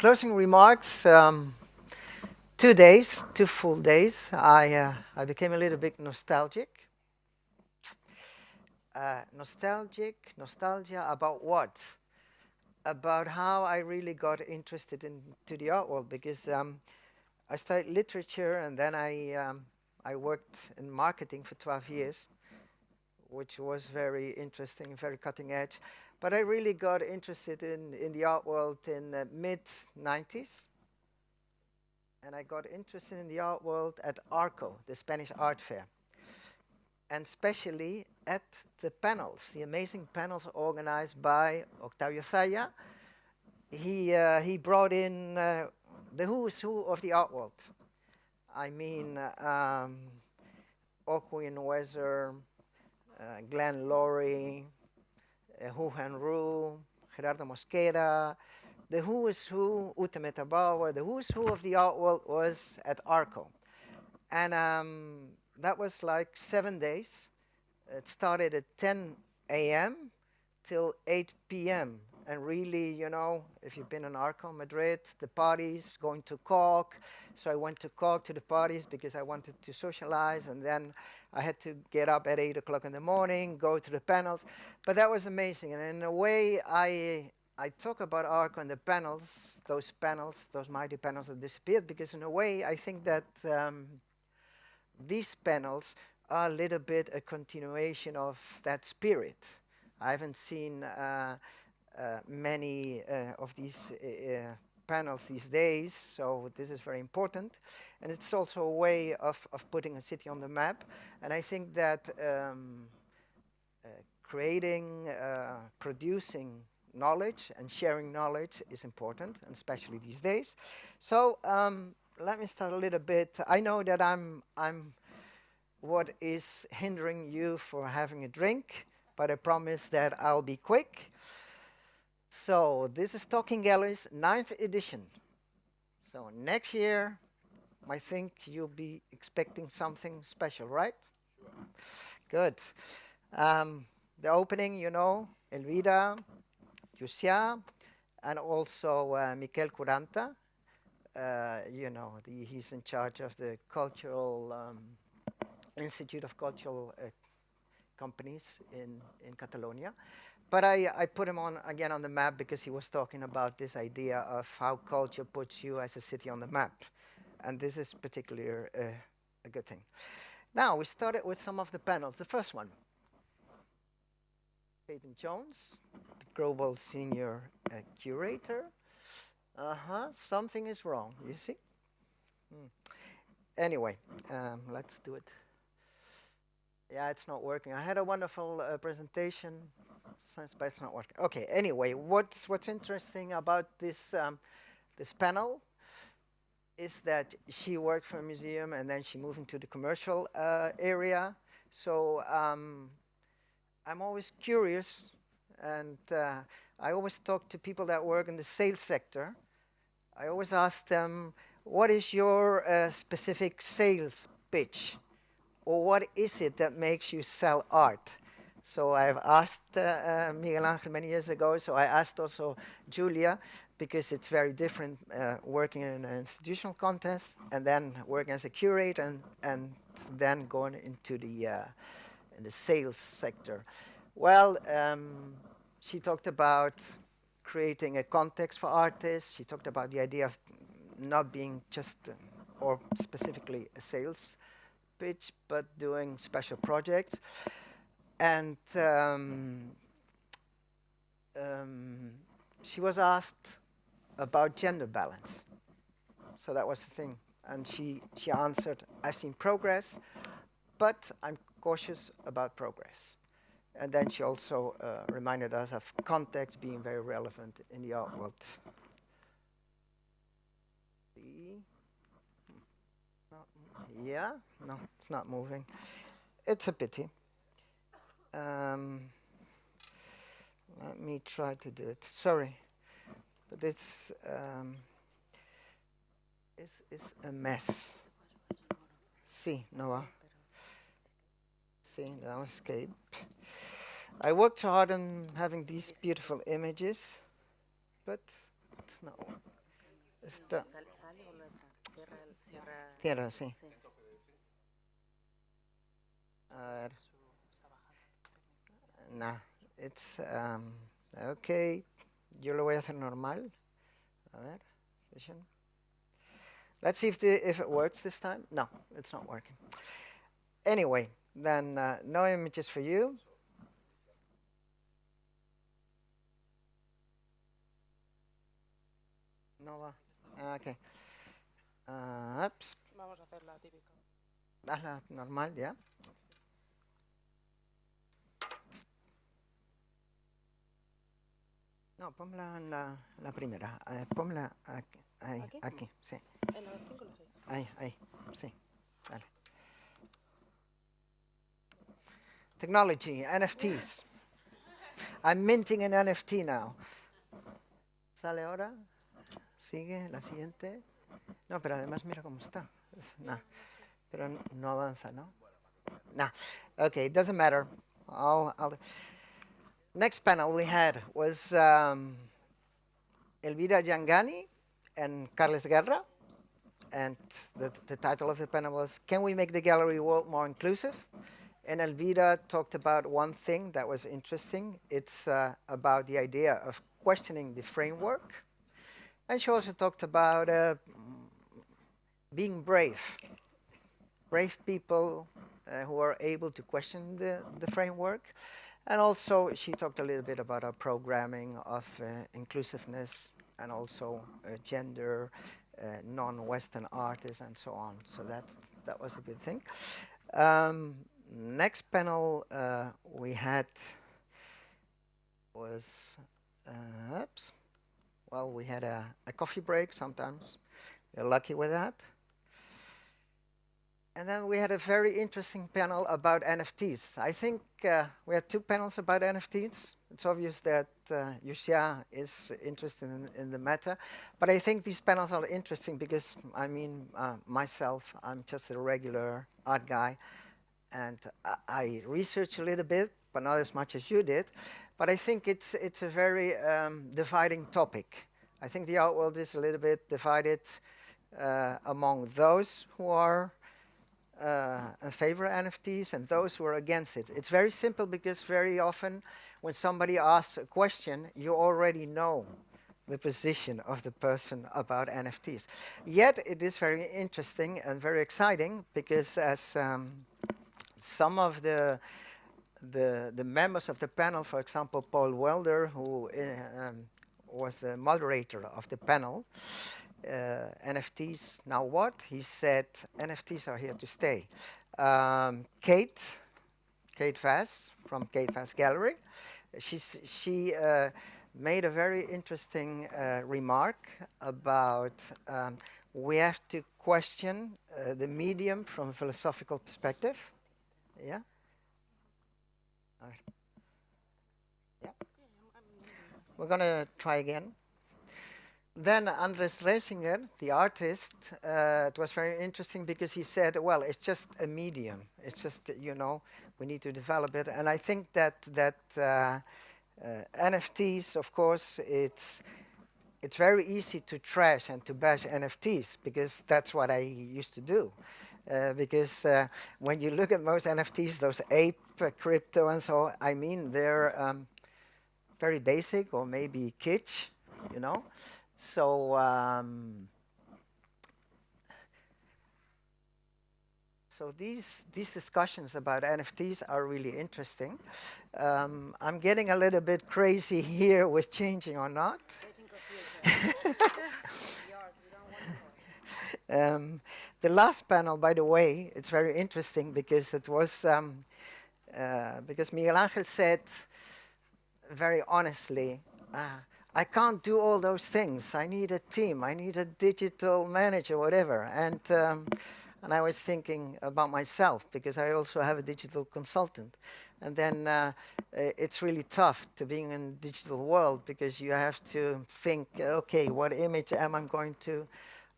closing remarks. 2 days, 2 full days. I became a little bit nostalgic. Nostalgia about what? About how I really got interested into the art world, because I studied literature and then I worked in marketing for 12 years, which was very interesting, very cutting edge. But I really got interested in the art world in the mid-90s. And I got interested in the art world at ARCO, the Spanish Art Fair. And especially at the panels, the amazing panels organized by Octavio Zaya. He brought in the who's who of the art world. I mean, Okwin Wezer, Glenn Laurie, Hu Henru, Gerardo Mosquera. The who is who, Ute Metabauer, the who is who of the art world was at ARCO. And that was like 7 days. It started at 10 a.m. till 8 p.m. And really, you know, if you've been in ARCO Madrid, the parties, going to Cork. So I went to Cork to the parties because I wanted to socialize. And then I had to get up at 8 o'clock in the morning, go to the panels. But that was amazing. And in a way, I talk about ARCO and the panels, those mighty panels that disappeared, because in a way, I think that these panels are a little bit a continuation of that spirit. I haven't seen many of these panels these days, so this is very important. And it's also a way of putting a city on the map. And I think that creating, producing knowledge and sharing knowledge is important, and especially these days. So let me start a little bit. I know that I'm what is hindering you for having a drink, but I promise that I'll be quick. So this is Talking Galleries, 9th edition. So next year, I think you'll be expecting something special, right? Sure. Good. The opening, you know, Elvira, Lucia, and also Miquel Curanta. You know, he's in charge of the cultural Institute of Cultural Companies in Catalonia. But I put him on again on the map because he was talking about this idea of how culture puts you as a city on the map. And this is particularly a good thing. Now, we started with some of the panels. The first one, Peyton Jones, the Global Senior Curator. Something is wrong, you see? Anyway, let's do it. Yeah, it's not working. I had a wonderful presentation, but it's not working. Okay, anyway, what's interesting about this, this panel is that she worked for a museum and then she moved into the commercial area. So I'm always curious, and I always talk to people that work in the sales sector. I always ask them, what is your specific sales pitch? Or what is it that makes you sell art? So I've asked Miguel Angel many years ago, so I asked also Julia, because it's very different working in an institutional context and then working as a curator and then going into the in the sales sector. Well, she talked about creating a context for artists. She talked about the idea of not being just or specifically a sales pitch, but doing special projects. And she was asked about gender balance. So that was the thing. And she answered, I've seen progress, but I'm cautious about progress. And then she also reminded us of context being very relevant in the art world. Yeah, no, it's not moving. It's a pity. Let me try to do it. Sorry, but it's a mess. See, Noah. See, now escape. I worked hard on having these beautiful images, but it's not. Está, cierra, sí. A ver. Nah, it's, okay. Yo lo voy a hacer normal. A ver, vision. Let's see if it works this time. No, it's not working. Anyway, then no images for you. No va. Okay. Oops. Vamos a hacer la típica. Hazla normal, ya. No, ponla en la primera. Ponla aquí, ahí, aquí, sí. En la 5 o la 6. Ahí, sí. Dale. Technology, NFTs. I'm minting an NFT now. ¿Sale ahora? Sigue, la siguiente. No, pero además mira cómo está. Nah. Pero no avanza, ¿no? Nah. Okay, it doesn't matter. Next panel we had was Elvira Giangani and Carles Guerra. And the title of the panel was, Can we make the gallery world more inclusive? And Elvira talked about one thing that was interesting. It's about the idea of questioning the framework. And she also talked about being brave. Brave people who are able to question the framework. And also she talked a little bit about our programming of inclusiveness and also gender, non-Western artists and so on. So that was a good thing. Next panel we had was, oops. Well, we had a coffee break sometimes. We're lucky with that. And then we had a very interesting panel about NFTs. I think we had 2 panels about NFTs. It's obvious that Yuxia is interested in the matter. But I think these panels are interesting because, I mean, myself, I'm just a regular art guy. And I researched a little bit, but not as much as you did. But I think it's a very dividing topic. I think the art world is a little bit divided among those who are in favor of NFTs and those who are against it. It's very simple because very often when somebody asks a question, you already know the position of the person about NFTs. Yet it is very interesting and very exciting because as some of the members of the panel, for example, Paul Welder, who was the moderator of the panel, NFTs, now what? He said, NFTs are here to stay. Kate Vass from Kate Vass Gallery, she made a very interesting remark about we have to question the medium from a philosophical perspective. Yeah? All right. Yeah. We're going to try again. Then Andres Resinger, the artist, it was very interesting because he said, well, it's just a medium. It's just, you know, we need to develop it. And I think that NFTs, of course, it's very easy to trash and to bash NFTs because that's what I used to do. Because when you look at most NFTs, those ape, crypto and so on, I mean, they're very basic or maybe kitsch, you know. So, so these discussions about NFTs are really interesting. I'm getting a little bit crazy here with changing or not. The last panel, by the way, it's very interesting because it was because Miguel Angel said very honestly, I can't do all those things. I need a team. I need a digital manager, whatever. And I was thinking about myself because I also have a digital consultant. And then it's really tough to be in a digital world because you have to think, okay, what image am I going to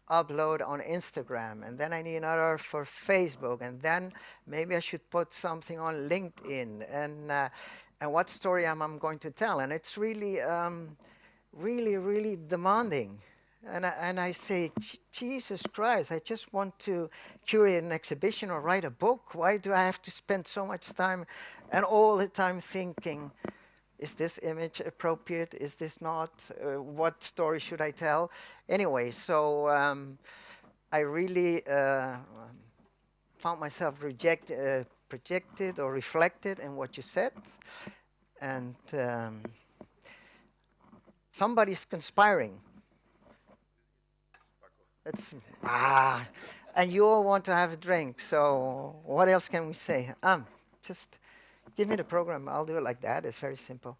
upload on Instagram? And then I need another for Facebook. And then maybe I should put something on LinkedIn. And what story am I going to tell? And it's really... really demanding. And I say, Jesus Christ, I just want to curate an exhibition or write a book. Why do I have to spend so much time and all the time thinking, is this image appropriate? Is this not? What story should I tell? Anyway, so I really found myself projected or reflected in what you said. And somebody's conspiring. It's, and you all want to have a drink, so what else can we say? Just give me the program. I'll do it like that. It's very simple.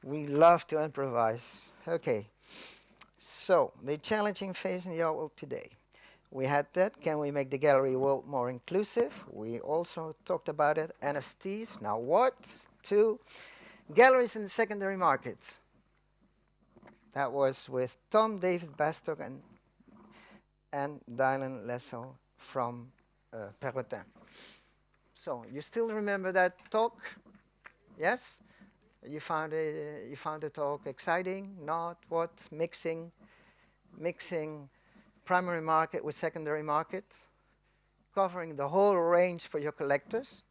We love to improvise. Okay. So, the challenging phase in the art world today. We had that. Can we make the gallery world more inclusive? We also talked about it. NFTs. Now what? 2. Galleries in the secondary market. That was with Tom David Bastock and Dylan Lessel from Perrotin. So, you still remember that talk? Yes? You found the talk exciting? Not? What? Mixing primary market with secondary market, covering the whole range for your collectors.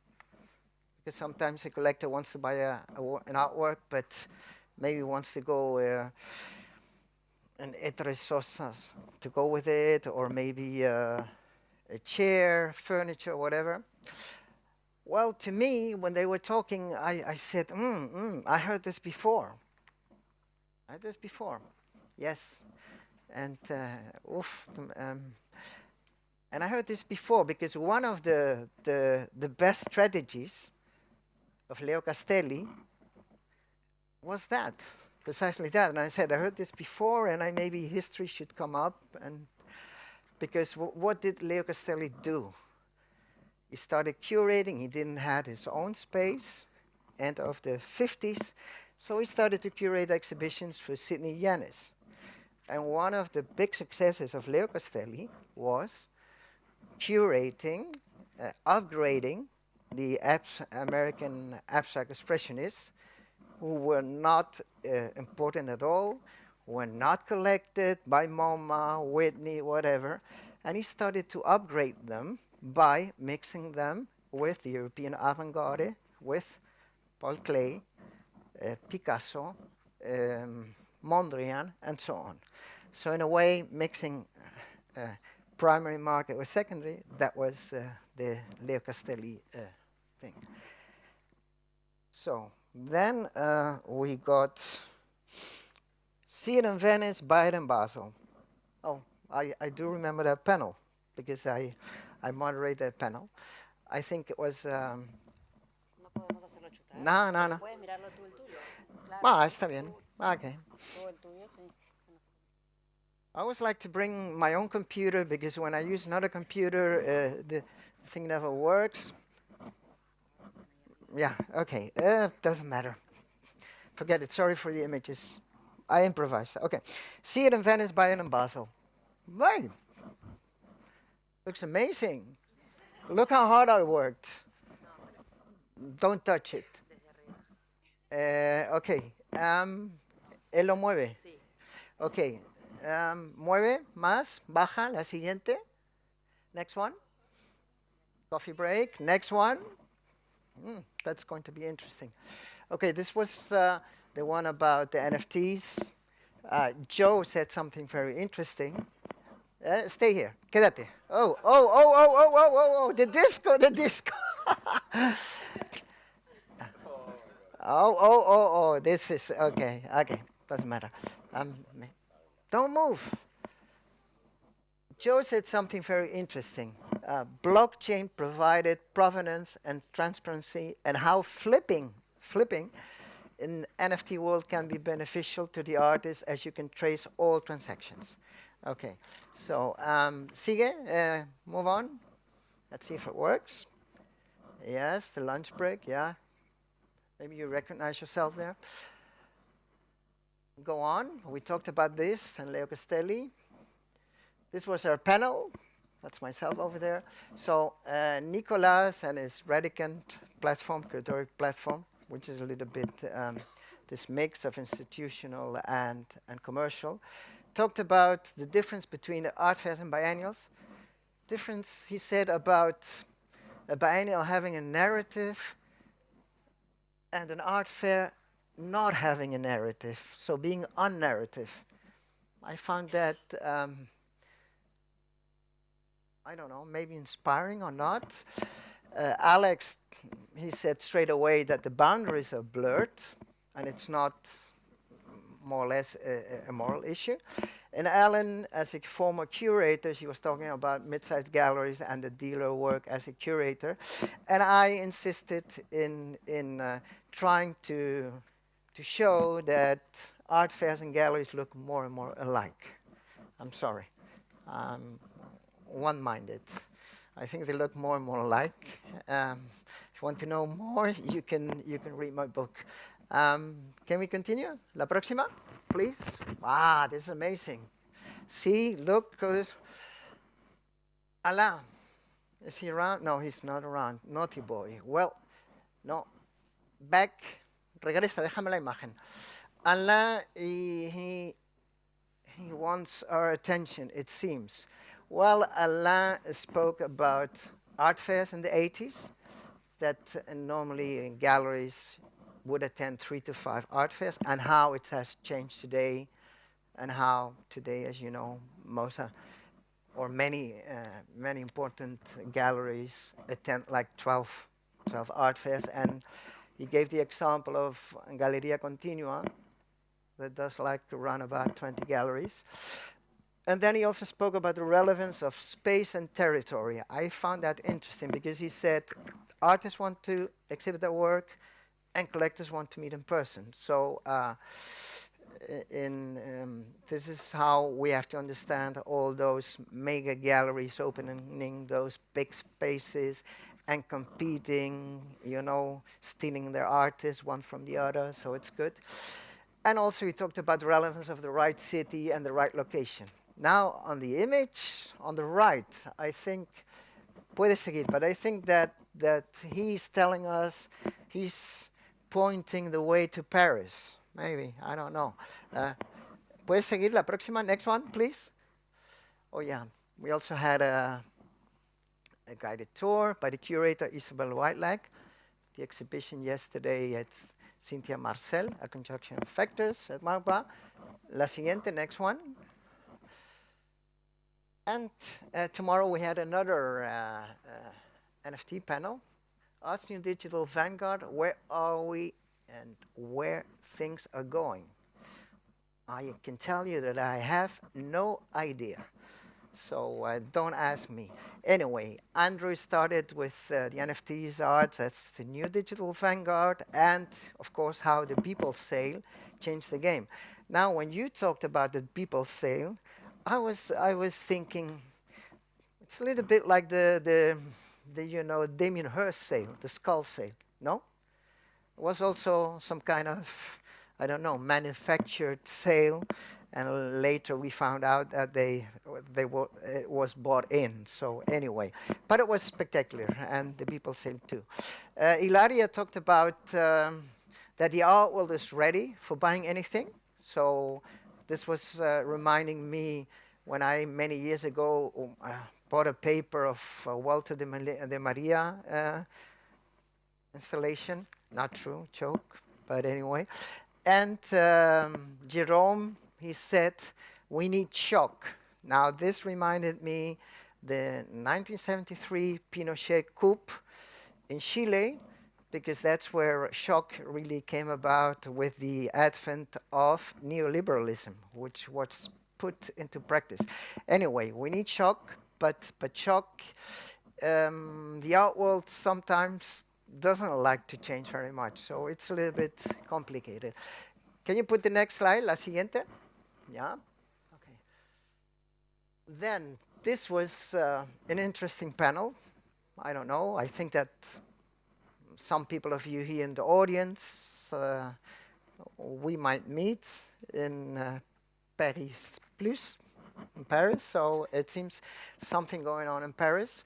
Because sometimes a collector wants to buy an artwork, but maybe wants to go an etresosas to go with it, or maybe a chair, furniture, whatever. Well, to me, when they were talking, I said, I heard this before. I heard this before. Yes. And and I heard this before because one of the best strategies of Leo Castelli was that, precisely that. And I said, I heard this before, and maybe history should come up. And because what did Leo Castelli do? He started curating. He didn't have his own space, end of the 50s. So he started to curate exhibitions for Sidney Yanis. And one of the big successes of Leo Castelli was curating, upgrading the American abstract expressionists who were not important at all, were not collected by MoMA, Whitney, whatever. And he started to upgrade them by mixing them with the European avant-garde, with Paul Klee, Picasso, Mondrian, and so on. So in a way, mixing primary market with secondary, that was the Leo Castelli thing. So then we got See It in Venice, Buy It in Basel. Oh, I do remember that panel, because I moderated that panel. I think it was... No podemos hacerlo chutar. No. Puedes mirarlo tú el tuyo. Claro, está bien. Okay. Tú el tuyo, sí. I always like to bring my own computer, because when I use another computer, the thing never works. Yeah, okay, doesn't matter. Forget it, sorry for the images. I improvise, okay. See It in Venice, Buy It in Basel. Right. Looks amazing. Look how hard I worked. Don't touch it. Okay, él lo mueve. Sí. Okay. Mueve más, baja, la siguiente. Next one. Coffee break. Next one. That's going to be interesting. Okay, this was the one about the NFTs. Joe said something very interesting. Stay here. Quédate. Oh, the disco. This is, okay, doesn't matter. Don't move. Joe said something very interesting. Blockchain provided provenance and transparency, and how flipping in NFT world can be beneficial to the artist, as you can trace all transactions. Okay, so sigue, move on. Let's see if it works. Yes, the lunch break, yeah. Maybe you recognize yourself there. Go on. We talked about this and Leo Castelli. This was our panel. That's myself over there. So Nicolas and his Radicant platform, curatoric platform, which is a little bit this mix of institutional and commercial. Talked about the difference between the art fairs and biennials. Difference, he said, about a biennial having a narrative and an art fair not having a narrative, so being unnarrative. I found that, I don't know, maybe inspiring or not. Alex, he said straight away that the boundaries are blurred and it's not more or less a moral issue. And Alan, as a former curator, she was talking about mid-sized galleries and the dealer work as a curator. And I insisted in trying to show that art fairs and galleries look more and more alike. I'm sorry. One-minded. I think they look more and more alike. If you want to know more, you can read my book. Can we continue? La próxima, please. Wow, this is amazing. See, look, Alain, is he around? No, he's not around. Naughty boy. Well, no. Back. Regresa, déjame la imagen. Alain, he wants our attention, it seems. Well, Alain spoke about art fairs in the 80s, that normally in galleries would attend 3 to 5 art fairs, and how it has changed today, and how today, as you know, most or many important galleries attend like 12 art fairs. And he gave the example of Galeria Continua that does like around about 20 galleries. And then he also spoke about the relevance of space and territory. I found that interesting because he said artists want to exhibit their work and collectors want to meet in person. So this is how we have to understand all those mega galleries opening those big spaces and competing, you know, stealing their artists one from the other, so it's good. And also he talked about the relevance of the right city and the right location. Now, on the image, on the right, I think, puede seguir, but I think that he's telling us, he's pointing the way to Paris. Maybe, I don't know. Puede seguir la próxima, next one, please. Oh yeah, we also had a guided tour by the curator Isabel Whitelag. The exhibition yesterday at Cynthia Marcel, A Conjunction of Factors at MARPA. La siguiente, next one. And tomorrow we had another NFT panel. Art's New Digital Vanguard, where are we and where things are going? I can tell you that I have no idea. So don't ask me. Anyway, Andrew started with the NFTs arts as the new digital vanguard, and of course how the people sale changed the game. Now, when you talked about the people sale, I was thinking it's a little bit like the you know, Damien Hirst sale, the skull sale. No, it was also some kind of, I don't know, manufactured sale. And later we found out that it was bought in. So anyway, but it was spectacular, and the people sale too. Ilaria talked about that the art world is ready for buying anything. So this was reminding me when I, many years ago, bought a paper of Walter de Maria installation. Not true, joke, but anyway. And Jerome, he said, we need shock. Now, this reminded me the 1973 Pinochet coup in Chile, because that's where shock really came about with the advent of neoliberalism, which was put into practice. Anyway, we need shock, but shock, the art world sometimes doesn't like to change very much, so it's a little bit complicated. Can you put the next slide, la siguiente? Yeah, okay. Then, this was an interesting panel. I don't know, I think that some people of you here in the audience, we might meet in Paris Plus, in Paris, so it seems something going on in Paris.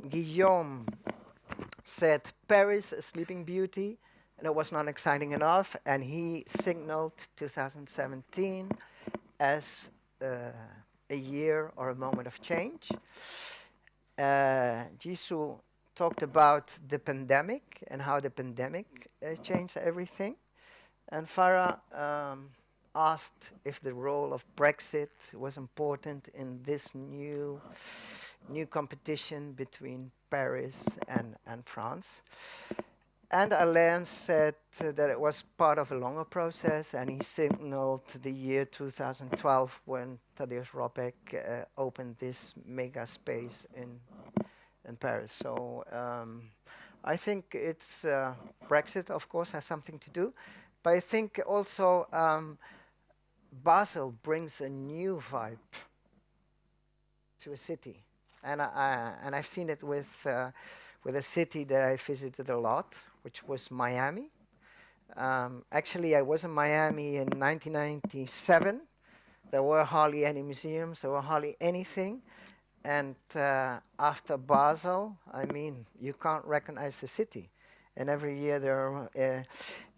Guillaume said, Paris, a sleeping beauty, and it was not exciting enough, and he signaled 2017 as a year or a moment of change. Jisoo talked about the pandemic and how the pandemic changed everything. And Farah asked if the role of Brexit was important in this new competition between Paris and France. And Alain said that it was part of a longer process, and he signaled the year 2012 when Tadeusz Ropek opened this mega space in Paris. So I think it's Brexit, of course, has something to do, but I think also Basel brings a new vibe to a city, and I've seen it with a city that I visited a lot, which was Miami. Actually, I was in Miami in 1997. There were hardly any museums, there were hardly anything. And after Basel, I mean, you can't recognize the city. And every year there are,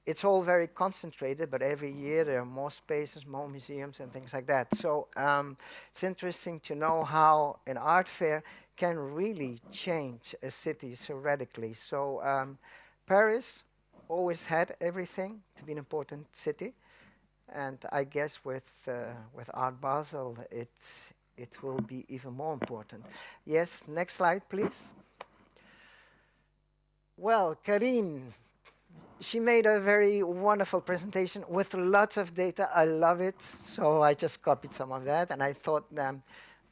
it's all very concentrated, but every year there are more spaces, more museums and things like that. So it's interesting to know how an art fair can really change a city so radically. So Paris always had everything to be an important city, and I guess with Art Basel it will be even more important. Yes, next slide, please. Well, Karine, she made a very wonderful presentation with lots of data. I love it, so I just copied some of that, and I thought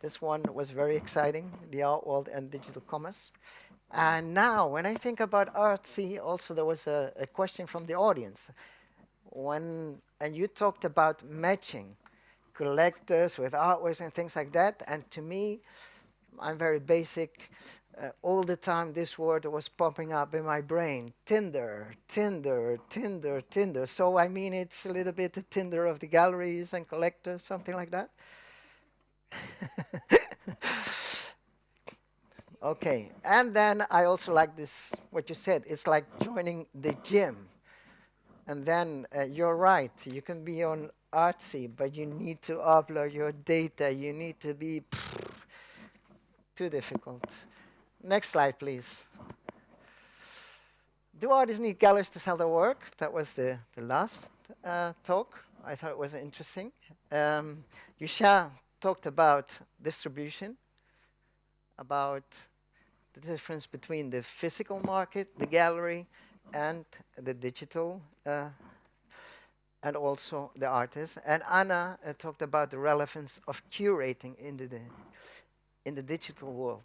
this one was very exciting, the art world and digital commerce. And now, when I think about Artsy, also there was a question from the audience. And you talked about matching collectors with artworks and things like that. And to me, I'm very basic. All the time this word was popping up in my brain. Tinder, Tinder, Tinder, Tinder. So I mean, it's a little bit the Tinder of the galleries and collectors, something like that. Okay, and then I also like this, what you said, it's like joining the gym. And then you're right, you can be on Artsy, but you need to upload your data, you need to be too difficult. Next slide, please. Do artists need galleries to sell their work? That was the last talk. I thought it was interesting. Yusha talked about distribution, about the difference between the physical market, the gallery, and the digital, and also the artist. And Anna talked about the relevance of curating in the digital world.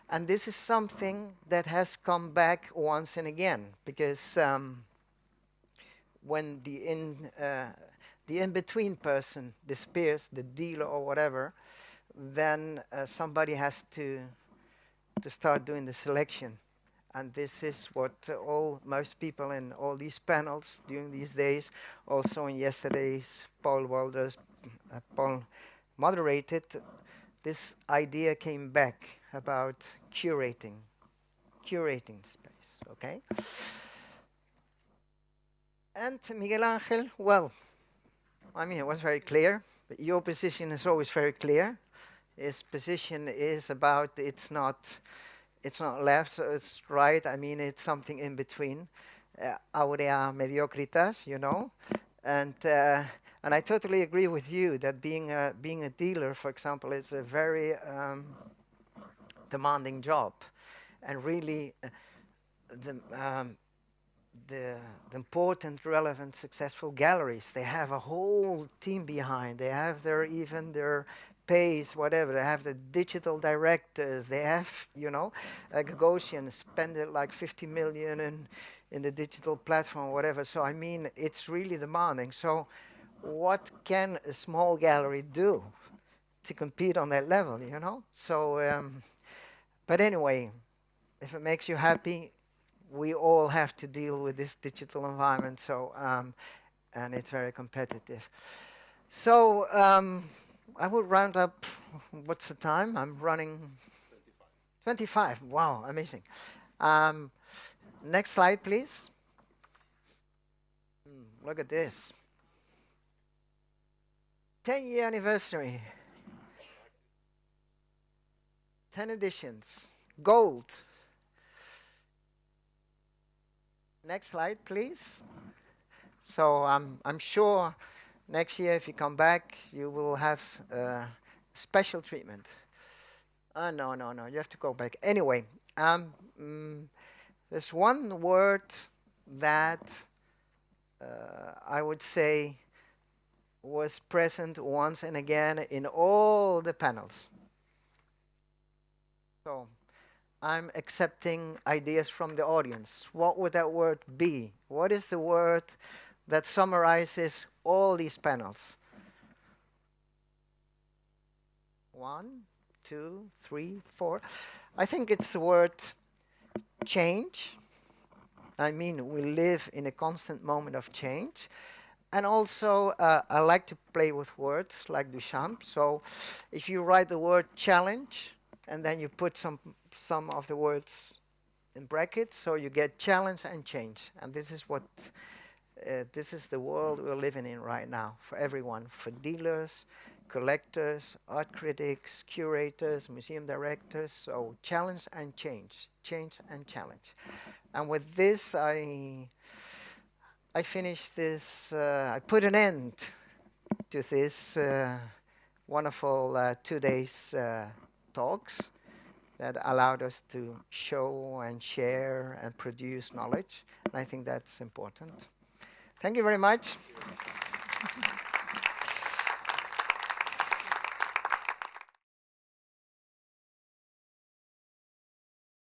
And this is something that has come back once and again, because when the in-between person disappears, the dealer or whatever, then somebody has to start doing the selection. And this is what most people in all these panels during these days, also in yesterday's Paul moderated, this idea came back about curating space, okay? And Miguel Angel, well, I mean, it was very clear, but your position is always very clear. His position is about it's not left, so it's right. I mean, it's something in between. Aurea mediocritas, you know. And I totally agree with you that being a dealer, for example, is a very demanding job. And really, the important, relevant, successful galleries, they have a whole team behind. They have even their pays, whatever. They have the digital directors. They have, you know, Gagosian spend like 50 million in the digital platform, whatever. So I mean, it's really demanding. So what can a small gallery do to compete on that level, you know? So, but anyway, if it makes you happy, we all have to deal with this digital environment. So, and it's very competitive. So, I would round up. What's the time? I'm running 25. Wow, amazing. Next slide, please. Look at this. 10-year anniversary. 10 editions. Gold. Next slide, please. So I'm sure next year, if you come back, you will have special treatment. No, you have to go back. Anyway, there's one word that I would say was present once and again in all the panels. So I'm accepting ideas from the audience. What would that word be? What is the word that summarizes all these panels? 1, 2, 3, 4. I think it's the word change. I mean, we live in a constant moment of change. And also, I like to play with words like Duchamp. So if you write the word challenge, and then you put some of the words in brackets, so you get challenge and change. And this is what, this is the world we're living in right now for everyone, for dealers, collectors, art critics, curators, museum directors. So challenge and change and challenge. And with this, I finished this, I put an end to this wonderful 2 days talks that allowed us to show and share and produce knowledge. And I think that's important. Thank you very much.